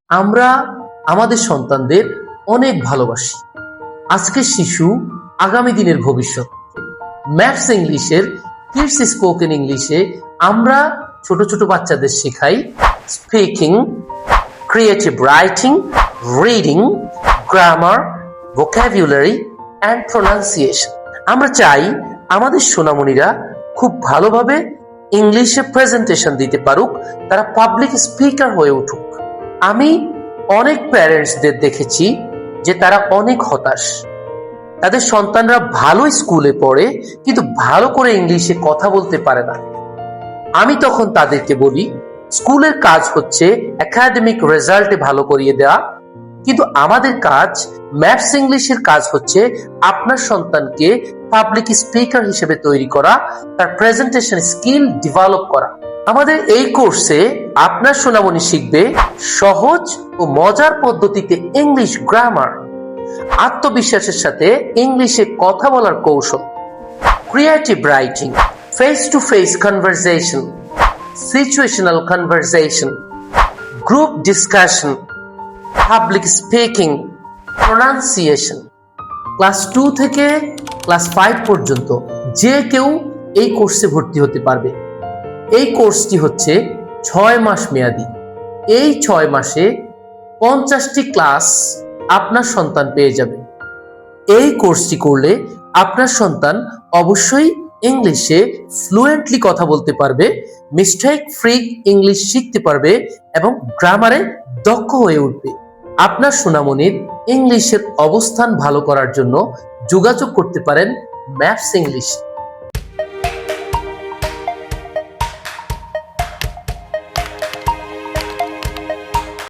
আমরা আমাদের সন্তানদের অনেক ভালোবাসি। আজকের শিশু আগামী দিনের ভবিষ্যৎ। ম্যাথস ইংলিশের কিডস স্পোকেন ইংলিশে আমরা ছোট ছোট বাচ্চাদের শেখাই speaking, creative writing, reading, grammar, vocabulary and pronunciation. আমরা চাই আমাদের সোনামণিরা খুব ভালোভাবে ইংলিশে প্রেজেন্টেশন দিতে পারুক, তারা পাবলিক স্পিকার হয়ে উঠুক। আমি অনেক প্যারেন্টসদের দেখেছি যে তারা অনেক হতাশ। তাদের সন্তানরা ভালো স্কুলে পড়ে কিন্তু ভালো করে ইংলিশে কথা বলতে পারে না। আমি তখন তাদেরকে বলি, স্কুলের কাজ হচ্ছে একাডেমিক রেজাল্টে ভালো করিয়ে দেওয়া, কিন্তু আমাদের কাজ ম্যাথস ইংলিশের কাজ হচ্ছে আপনার সন্তানকে পাবলিক স্পিকার হিসেবে তৈরি করা, তার প্রেজেন্টেশন স্কিল ডেভেলপ করা। আমাদের এই কোর্সে আপনার সোনামণি শিখবে সহজ ও মজার পদ্ধতিতে ইংলিশ গ্রামার, আত্মবিশ্বাসের সাথে ইংলিশে কথা বলার কৌশল, creative writing, face to face conversation, situational conversation, group discussion, public speaking, pronunciation. Class 2 থেকে ক্লাস 5 পর্যন্ত যে কেউ এই কোর্সে ভর্তি হতে পারবে। এই কোর্সটি হচ্ছে 6 মাস মেয়াদি। এই 6 মাসে 50টি ক্লাস আপনার সন্তান পেয়ে যাবে। এই কোর্সটি করলে আপনার সন্তান অবশ্যই ইংলিশে ফ্লুয়েন্টলি কথা বলতে পারবে, মিস্টেক ফ্রি ইংলিশ শিখতে পারবে এবং গ্রামারে দক্ষ হয়ে উঠবে। আপনার সোনামণির ইংলিশের অবস্থান ভালো করার জন্য যোগাযোগ করতে পারেন ম্যাথস ইংলিশ।